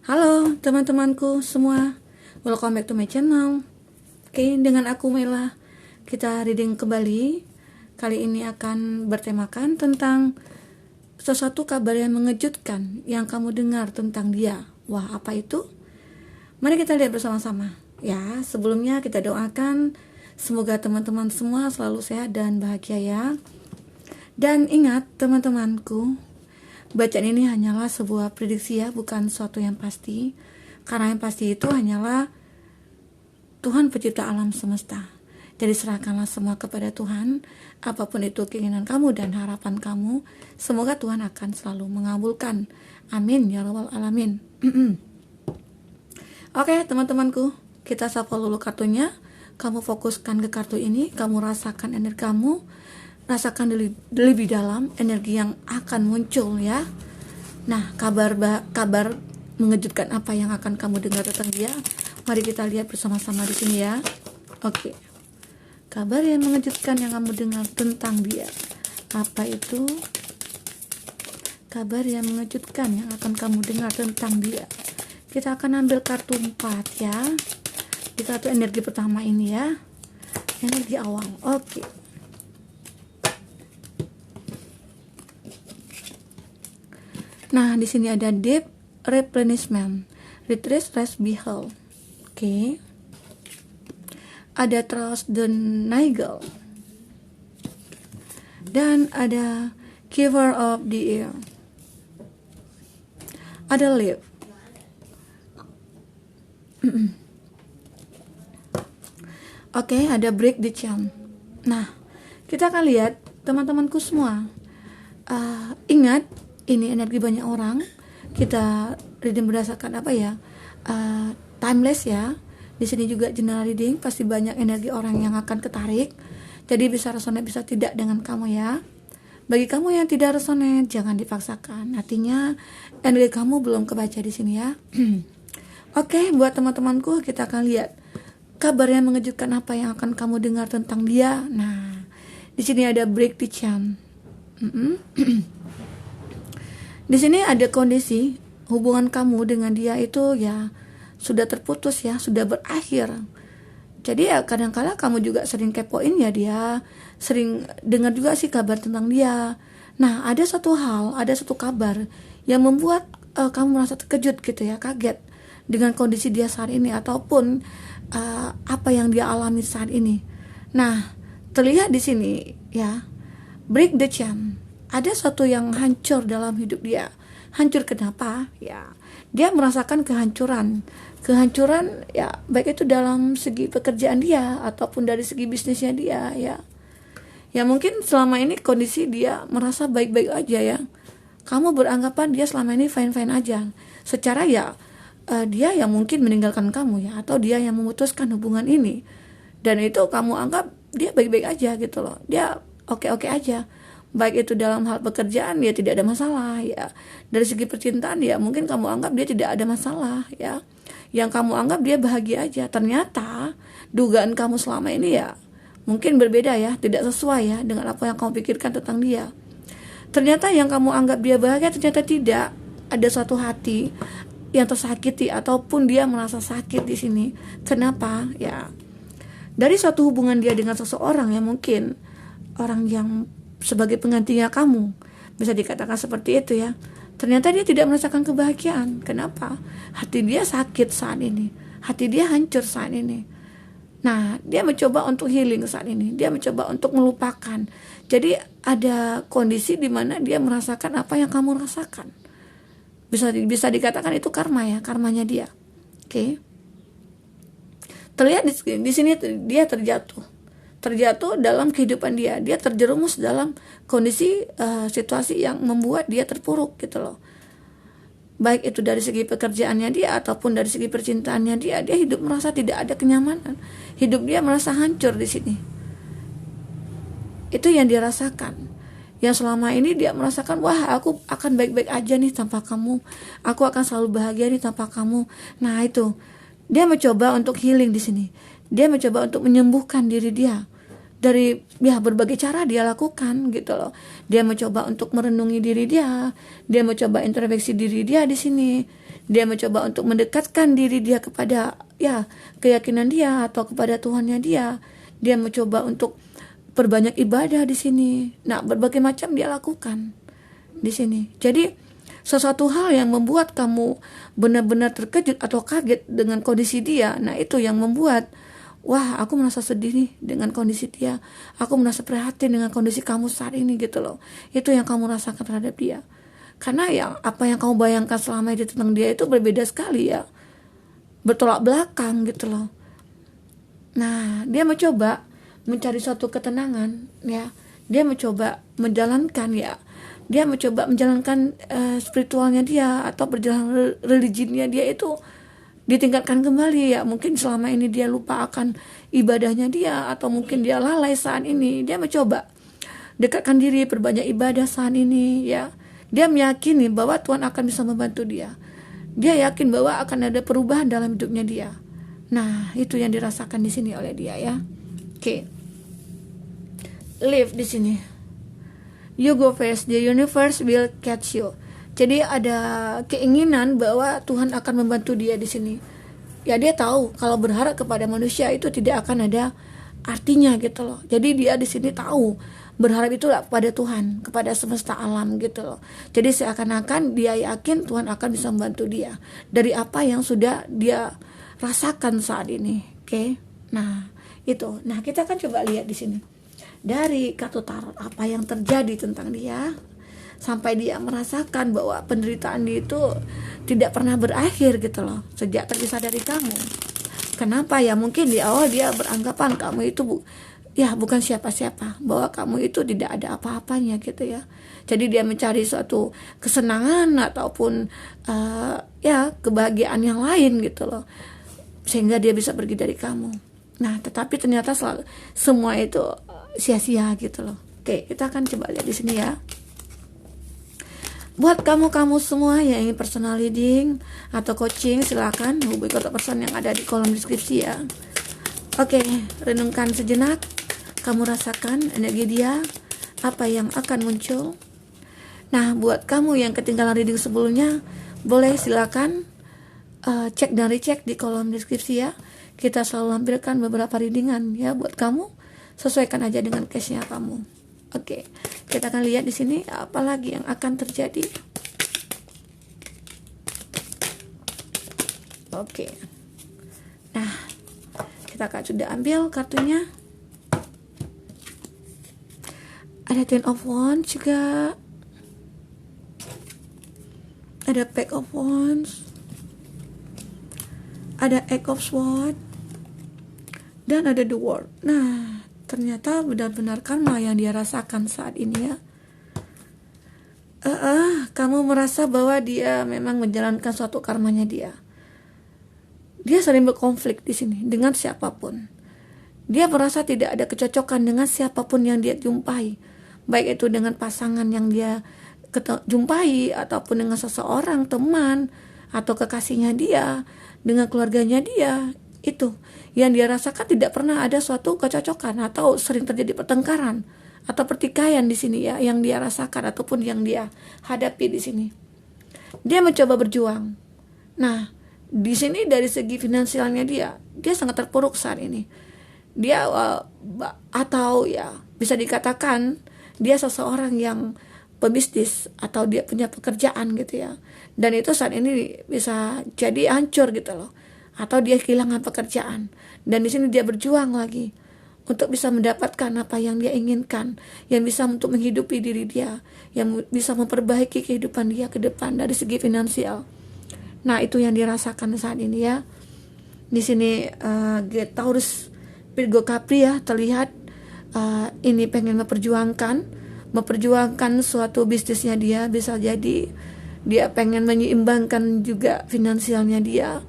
Halo teman-temanku semua, welcome back to my channel. Oke, dengan aku Mela, kita reading kembali. Kali ini akan bertemakan tentang sesuatu kabar yang mengejutkan yang kamu dengar tentang dia. Wah, apa itu? Mari kita lihat bersama-sama. Ya, sebelumnya kita doakan semoga teman-teman semua selalu sehat dan bahagia ya. Dan ingat teman-temanku, bacaan ini hanyalah sebuah prediksi ya, bukan suatu yang pasti. Karena yang pasti itu hanyalah Tuhan pencipta alam semesta. Jadi serahkanlah semua kepada Tuhan. Apapun itu keinginan kamu dan harapan kamu, semoga Tuhan akan selalu mengabulkan. Amin ya rabbal alamin. Oke teman-temanku, kita sapa dulu kartunya. Kamu fokuskan ke kartu ini, kamu rasakan energi kamu. Rasakan lebih dalam energi yang akan muncul ya. Nah, kabar mengejutkan apa yang akan kamu dengar tentang dia? Mari kita lihat bersama-sama di sini ya. Oke. Kabar yang mengejutkan yang kamu dengar tentang dia. Apa itu? Kabar yang mengejutkan yang akan kamu dengar tentang dia. Kita akan ambil kartu 4 ya. Di kartu energi pertama ini ya. Energi awal. Oke. Nah, di sini ada deep replenishment, retreat, rest, behold. Oke. Ada trust the nigel. Dan ada giver of the air. Ada live. Oke, ada break the chain. Nah, kita akan lihat teman-temanku semua. Ingat, ini energi banyak orang. Kita reading berdasarkan apa ya? Timeless ya. Di sini juga general reading, pasti banyak energi orang yang akan ketarik. Jadi bisa resonate, bisa tidak dengan kamu ya. Bagi kamu yang tidak resonate, jangan dipaksakan. Artinya energi kamu belum kebaca di sini ya. Oke, buat teman-temanku, kita akan lihat kabar yang mengejutkan apa yang akan kamu dengar tentang dia. Nah, di sini ada break the chain. Di sini ada kondisi hubungan kamu dengan dia itu ya sudah terputus ya, sudah berakhir. Jadi ya kadang-kala kamu juga sering kepoin ya dia, sering dengar juga sih kabar tentang dia. Nah, ada satu kabar yang membuat kamu merasa terkejut gitu ya, kaget dengan kondisi dia saat ini ataupun apa yang dia alami saat ini. Nah, terlihat di sini ya, break the chain. Ada sesuatu yang hancur dalam hidup dia. Hancur kenapa? Ya, dia merasakan kehancuran ya, baik itu dalam segi pekerjaan dia ataupun dari segi bisnisnya dia ya. Ya mungkin selama ini kondisi dia merasa baik-baik aja ya. Kamu beranggapan dia selama ini fine-fine aja. Secara ya dia yang mungkin meninggalkan kamu ya, atau dia yang memutuskan hubungan ini. Dan itu kamu anggap dia baik-baik aja gitu loh. Dia oke-oke aja. Baik itu dalam hal pekerjaan dia tidak ada masalah ya. Dari segi percintaan ya mungkin kamu anggap dia tidak ada masalah ya. Yang kamu anggap dia bahagia aja. Ternyata dugaan kamu selama ini ya mungkin berbeda ya, tidak sesuai ya dengan apa yang kamu pikirkan tentang dia. Ternyata yang kamu anggap dia bahagia ternyata tidak. Ada suatu hati yang tersakiti ataupun dia merasa sakit di sini. Kenapa? Ya. Dari suatu hubungan dia dengan seseorang yang mungkin orang yang sebagai penggantinya kamu, bisa dikatakan seperti itu ya. Ternyata dia tidak merasakan kebahagiaan. Kenapa? Hati dia sakit saat ini, hati dia hancur saat ini. Nah, dia mencoba untuk healing saat ini, dia mencoba untuk melupakan. Jadi ada kondisi di mana dia merasakan apa yang kamu rasakan. Bisa dikatakan itu karma ya, karmanya dia. Oke. Terlihat di sini dia terjatuh dalam kehidupan dia terjerumus dalam kondisi situasi yang membuat dia terpuruk gitu loh. Baik itu dari segi pekerjaannya dia ataupun dari segi percintaannya dia hidup merasa tidak ada kenyamanan, hidup dia merasa hancur di sini. Itu yang dia rasakan. Yang selama ini dia merasakan, wah aku akan baik-baik aja nih tanpa kamu, aku akan selalu bahagia nih tanpa kamu. Nah itu dia mencoba untuk healing di sini. Dia mencoba untuk menyembuhkan diri dia dari ya berbagai cara dia lakukan gitu loh. Dia mencoba untuk merenungi diri dia mencoba introspeksi diri dia di sini. Dia mencoba untuk mendekatkan diri dia kepada ya keyakinan dia atau kepada Tuhannya dia. Dia mencoba untuk perbanyak ibadah di sini. Nah, berbagai macam dia lakukan di sini. Jadi sesuatu hal yang membuat kamu benar-benar terkejut atau kaget dengan kondisi dia. Nah, itu yang membuat, wah, aku merasa sedih nih dengan kondisi dia. Aku merasa prihatin dengan kondisi kamu saat ini gitu loh. Itu yang kamu rasakan terhadap dia. Karena apa yang kamu bayangkan selama ini tentang dia itu berbeda sekali ya. Bertolak belakang gitu loh. Nah, dia mencoba mencari suatu ketenangan ya. Dia mencoba menjalankan ya. Dia mencoba menjalankan spiritualnya dia atau perjalanan religinya dia itu ditingkatkan kembali ya. Mungkin selama ini dia lupa akan ibadahnya dia atau mungkin dia lalai saat ini. Dia mencoba dekatkan diri, perbanyak ibadah saat ini ya. Dia meyakini bahwa Tuhan akan bisa membantu dia. Dia yakin bahwa akan ada perubahan dalam hidupnya dia. Nah, itu yang dirasakan di sini oleh dia ya. Oke. Live di sini. You go first, the universe will catch you. Jadi ada keinginan bahwa Tuhan akan membantu dia di sini. Ya, dia tahu kalau berharap kepada manusia itu tidak akan ada artinya gitu loh. Jadi dia di sini tahu berharap itu pada Tuhan, kepada semesta alam gitu loh. Jadi seakan-akan dia yakin Tuhan akan bisa membantu dia dari apa yang sudah dia rasakan saat ini. Oke. Nah, itu. Nah, kita akan coba lihat di sini. Dari kartu tarot apa yang terjadi tentang dia sampai dia merasakan bahwa penderitaan dia itu tidak pernah berakhir gitu loh sejak terpisah dari kamu. Kenapa ya? Mungkin di awal dia beranggapan kamu itu bukan siapa-siapa, bahwa kamu itu tidak ada apa-apanya gitu ya. Jadi dia mencari suatu kesenangan ataupun kebahagiaan yang lain gitu loh, sehingga dia bisa pergi dari kamu. Nah, tetapi ternyata semua itu sia-sia gitu loh. Oke, kita akan coba lihat di sini ya. Buat kamu semua yang ingin personal reading atau coaching, silakan hubungi kontak person yang ada di kolom deskripsi ya. Oke, renungkan sejenak. Kamu rasakan energi dia, apa yang akan muncul. Nah, buat kamu yang ketinggalan reading sebelumnya, boleh silakan cek dan recheck di kolom deskripsi ya. Kita selalu lampirkan beberapa readingan ya buat kamu. Sesuaikan aja dengan case-nya kamu. Oke, kita akan lihat di sini apa lagi yang akan terjadi. Oke. Nah, kita akan sudah ambil kartunya. Ada Ten of Wands juga. Ada Pack of Wands. Ada Eight of Swords. Dan ada The World. Nah, ternyata benar-benar karma yang dia rasakan saat ini ya. Kamu merasa bahwa dia memang menjalankan suatu karmanya dia. Dia sering berkonflik di sini dengan siapapun. Dia merasa tidak ada kecocokan dengan siapapun yang dia jumpai, baik itu dengan pasangan yang dia jumpai ataupun dengan seseorang, teman atau kekasihnya dia, dengan keluarganya dia. Itu yang dia rasakan tidak pernah ada suatu kecocokan atau sering terjadi pertengkaran atau pertikaian di sini ya, yang dia rasakan ataupun yang dia hadapi di sini. Dia mencoba berjuang. Nah, di sini dari segi finansialnya dia sangat terpuruk saat ini. Dia atau ya bisa dikatakan dia seseorang yang pebisnis atau dia punya pekerjaan gitu ya. Dan itu saat ini bisa jadi hancur gitu loh. Atau dia kehilangan pekerjaan. Dan di sini dia berjuang lagi untuk bisa mendapatkan apa yang dia inginkan, yang bisa untuk menghidupi diri dia, yang bisa memperbaiki kehidupan dia ke depan dari segi finansial. Nah, itu yang dirasakan saat ini ya. Di sini Taurus, Virgo, Capri ya, terlihat ini pengen memperjuangkan suatu bisnisnya dia. Bisa jadi dia pengen menyeimbangkan juga finansialnya dia,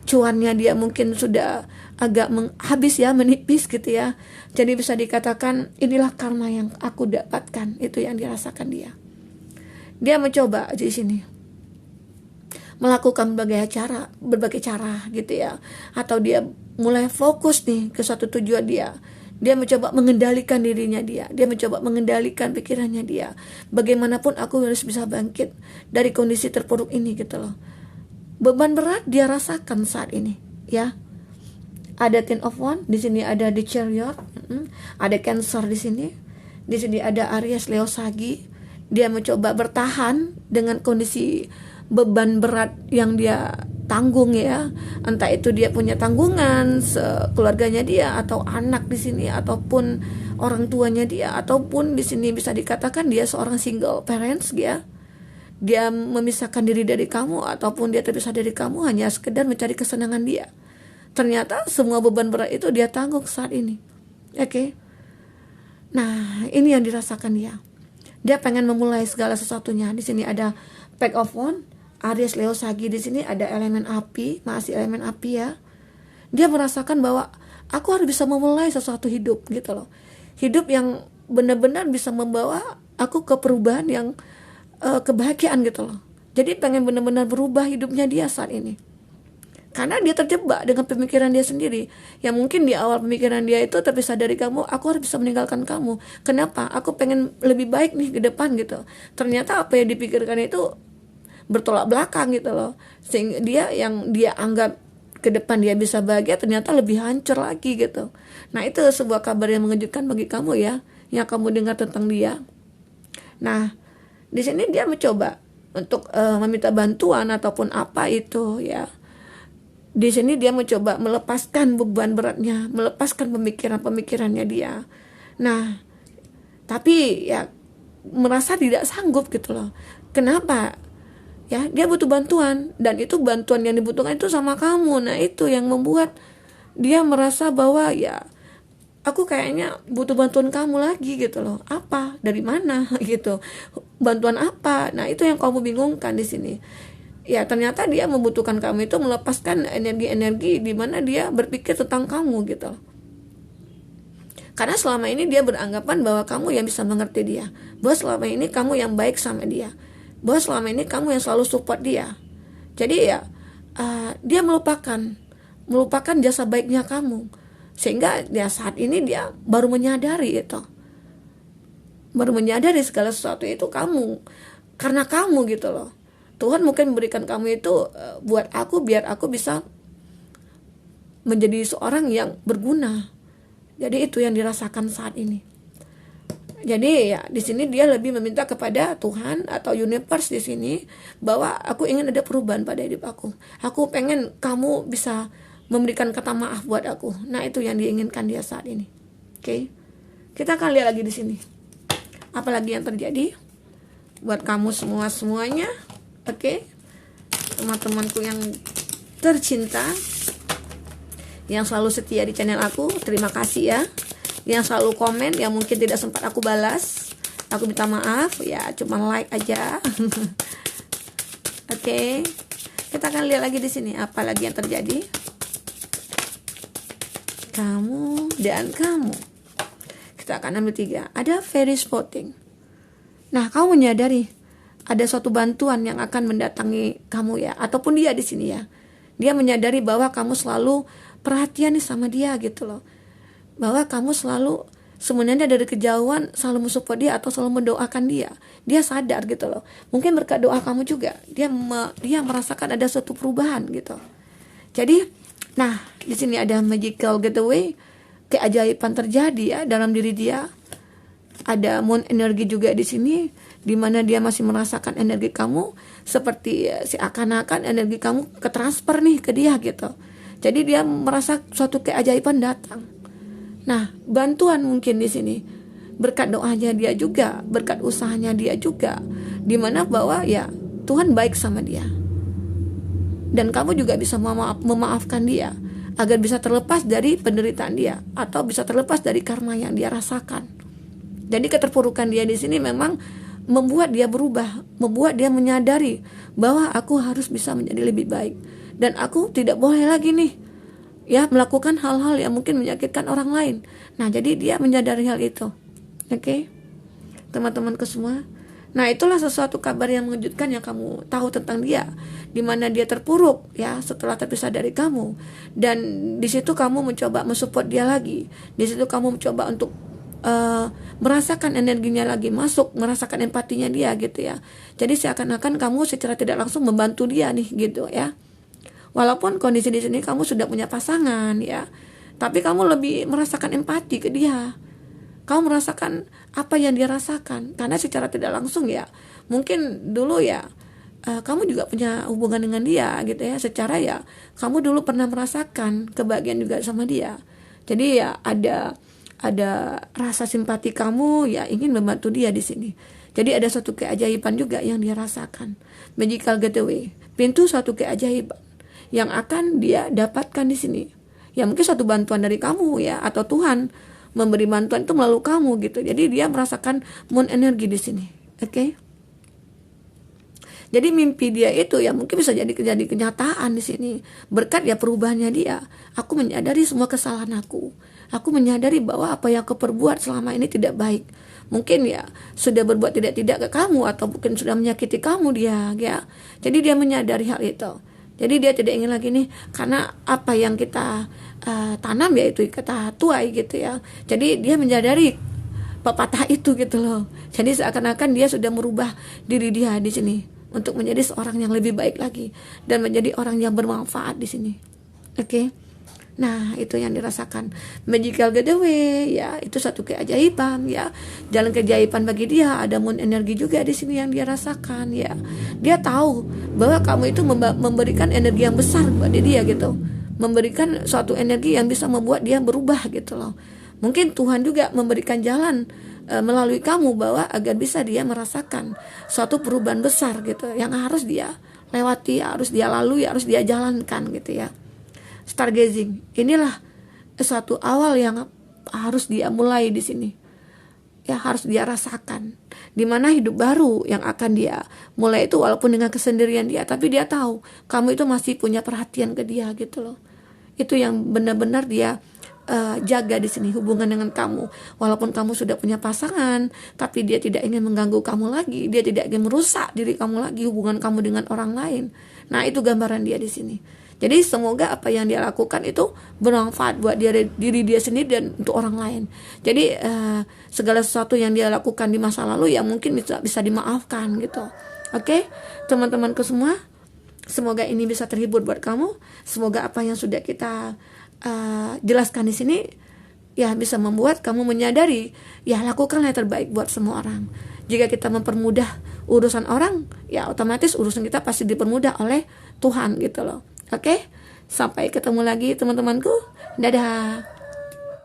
cuannya dia mungkin sudah agak habis ya, menipis gitu ya. Jadi bisa dikatakan inilah karma yang aku dapatkan. Itu yang dirasakan dia. Dia mencoba di sini melakukan berbagai cara gitu ya. Atau dia mulai fokus nih ke suatu tujuan dia. Dia mencoba mengendalikan dirinya dia. Dia mencoba mengendalikan pikirannya dia. Bagaimanapun aku harus bisa bangkit dari kondisi terpuruk ini gitu loh. beban berat dia rasakan saat ini, ya. Ada Ten of Wands, di sini ada The Chariot, ada Cancer di sini. Di sini ada Aries, Leo, Sagi. Dia mencoba bertahan dengan kondisi beban berat yang dia tanggung, ya. Entah itu dia punya tanggungan keluarganya dia, atau anak di sini, ataupun orang tuanya dia, ataupun di sini bisa dikatakan dia seorang single parents, ya. Dia memisahkan diri dari kamu, ataupun dia terpisah dari kamu hanya sekedar mencari kesenangan dia. Ternyata semua beban berat itu dia tanggung saat ini. Oke. Nah, ini yang dirasakan dia. Dia pengen memulai segala sesuatunya. Di sini ada Pack of Wands, Aries, Leo, Sagi. Di sini ada elemen api, masih elemen api, ya. Dia merasakan bahwa aku harus bisa memulai sesuatu hidup, gitu loh. Hidup yang benar-benar bisa membawa aku ke perubahan yang kebahagiaan, gitu loh. Jadi pengen benar-benar berubah hidupnya dia saat ini. Karena dia terjebak dengan pemikiran dia sendiri. Yang mungkin di awal pemikiran dia itu terpisah dari kamu, aku harus bisa meninggalkan kamu. Kenapa? Aku pengen lebih baik nih ke depan, gitu. Ternyata apa yang dipikirkan itu bertolak belakang, gitu loh. Sehingga dia yang dia anggap ke depan dia bisa bahagia, ternyata lebih hancur lagi, gitu. Nah, itu sebuah kabar yang mengejutkan bagi kamu, ya, yang kamu dengar tentang dia. Nah, di sini dia mencoba untuk meminta bantuan ataupun apa itu, ya. Di sini dia mencoba melepaskan beban beratnya, melepaskan pemikiran-pemikirannya dia. Nah, tapi ya merasa tidak sanggup, gitu loh. Kenapa? Ya, dia butuh bantuan, dan itu bantuan yang dibutuhkan itu sama kamu. Nah, itu yang membuat dia merasa bahwa ya aku kayaknya butuh bantuan kamu lagi, gitu loh. Apa? Dari mana? Gitu. Bantuan apa? Nah, itu yang kamu bingungkan di sini. Ya, ternyata dia membutuhkan kamu itu melepaskan energi-energi di mana dia berpikir tentang kamu, gitu. Karena selama ini dia beranggapan bahwa kamu yang bisa mengerti dia, bahwa selama ini kamu yang baik sama dia, bahwa selama ini kamu yang selalu support dia. Jadi ya dia melupakan jasa baiknya kamu, sehingga dia saat ini dia baru menyadari itu, baru menyadari segala sesuatu itu kamu, karena kamu, gitu loh. Tuhan mungkin memberikan kamu itu buat aku, biar aku bisa menjadi seorang yang berguna. Jadi itu yang dirasakan saat ini. Jadi ya di sini dia lebih meminta kepada Tuhan atau universe di sini bahwa aku ingin ada perubahan pada hidup aku. Aku pengen kamu bisa memberikan kata maaf buat aku. Nah, itu yang diinginkan dia saat ini. Oke. Kita akan lihat lagi di sini. Apalagi yang terjadi buat kamu semuanya. Oke, teman-temanku yang tercinta, yang selalu setia di channel aku, terima kasih ya. Yang selalu komen, yang mungkin tidak sempat aku balas, aku minta maaf ya, cuma like aja. Oke, kita akan lihat lagi di sini apa lagi yang terjadi. Kamu dan kamu. Kita akan ambil 3. Ada fairy spotting. Nah, kamu menyadari ada suatu bantuan yang akan mendatangi kamu, ya, ataupun dia di sini, ya. Dia menyadari bahwa kamu selalu perhatian nih sama dia, gitu loh. Bahwa kamu selalu sebenarnya dari kejauhan selalu mensupport dia atau selalu mendoakan dia. Dia sadar, gitu loh. Mungkin berkat doa kamu juga dia merasakan ada suatu perubahan, gitu. Jadi, nah, di sini ada magical getaway, keajaiban terjadi ya dalam diri dia. Ada moon energi juga di sini, di mana dia masih merasakan energi kamu seperti seakan-akan energi kamu ketransfer nih ke dia, gitu. Jadi dia merasa suatu keajaiban datang. Nah, bantuan mungkin di sini berkat doanya dia juga, berkat usahanya dia juga, di mana bahwa ya Tuhan baik sama dia. Dan kamu juga bisa memaafkan dia agar bisa terlepas dari penderitaan dia atau bisa terlepas dari karma yang dia rasakan. Jadi keterpurukan dia di sini memang membuat dia berubah, membuat dia menyadari bahwa aku harus bisa menjadi lebih baik dan aku tidak boleh lagi nih ya melakukan hal-hal yang mungkin menyakitkan orang lain. Nah, jadi dia menyadari hal itu. Oke, teman-temanku semua. Nah, itulah sesuatu kabar yang mengejutkan yang kamu tahu tentang dia, di mana dia terpuruk ya setelah terpisah dari kamu, dan di situ kamu mencoba mensupport dia lagi. Di situ kamu mencoba untuk merasakan energinya lagi masuk, merasakan empatinya dia, gitu ya. Jadi seakan-akan kamu secara tidak langsung membantu dia nih, gitu ya. Walaupun kondisi di sini kamu sudah punya pasangan ya, tapi kamu lebih merasakan empati ke dia. Kamu merasakan apa yang dia rasakan, karena secara tidak langsung ya, mungkin dulu ya kamu juga punya hubungan dengan dia gitu ya. Secara ya kamu dulu pernah merasakan kebahagiaan juga sama dia. Jadi ya ada rasa simpati kamu ya, ingin membantu dia di sini. Jadi ada suatu keajaiban juga yang dia rasakan. Magical getaway, pintu suatu keajaiban yang akan dia dapatkan di sini. Ya mungkin satu bantuan dari kamu ya, atau Tuhan memberi bantuan itu melalui kamu gitu. Jadi dia merasakan moon energi di sini. Oke? Jadi mimpi dia itu ya mungkin bisa jadi kenyataan di sini. Berkat ya perubahannya dia. Aku menyadari semua kesalahan aku. Aku menyadari bahwa apa yang aku perbuat selama ini tidak baik. Mungkin ya sudah berbuat tidak ke kamu, atau mungkin sudah menyakiti kamu dia ya. Jadi dia menyadari hal itu. Jadi dia tidak ingin lagi nih, karena apa yang kita tanam yaitu kita tuai gitu ya. Jadi dia menyadari pepatah itu gitu loh. Jadi seakan-akan dia sudah merubah diri dia di sini untuk menjadi seorang yang lebih baik lagi dan menjadi orang yang bermanfaat di sini. Oke. Nah, itu yang dirasakan. Magical getaway ya, itu satu keajaiban ya. Jalan keajaiban bagi dia, ada moon energi juga di sini yang dia rasakan ya. Dia tahu bahwa kamu itu memberikan energi yang besar buat dia gitu. Memberikan suatu energi yang bisa membuat dia berubah gitu loh. Mungkin Tuhan juga memberikan jalan melalui kamu bahwa agar bisa dia merasakan suatu perubahan besar gitu yang harus dia lewati, harus dia lalui, harus dia jalankan gitu ya. Stargazing, inilah suatu awal yang harus dia mulai di sini. Ya harus dia rasakan. Dimana hidup baru yang akan dia mulai itu, walaupun dengan kesendirian dia, tapi dia tahu kamu itu masih punya perhatian ke dia gitu loh. Itu yang benar-benar dia jaga di sini, hubungan dengan kamu. Walaupun kamu sudah punya pasangan, tapi dia tidak ingin mengganggu kamu lagi, dia tidak ingin merusak diri kamu lagi, hubungan kamu dengan orang lain. Nah, itu gambaran dia di sini. Jadi semoga apa yang dia lakukan itu bermanfaat buat diri dia sendiri dan untuk orang lain. Jadi segala sesuatu yang dia lakukan di masa lalu ya mungkin bisa dimaafkan gitu. Oke, teman-temanku semua, semoga ini bisa terhibur buat kamu. Semoga apa yang sudah kita jelaskan di sini ya bisa membuat kamu menyadari ya lakukanlah yang terbaik buat semua orang. Jika kita mempermudah urusan orang, ya otomatis urusan kita pasti dipermudah oleh Tuhan gitu loh. Oke, sampai ketemu lagi teman-temanku. Dadah.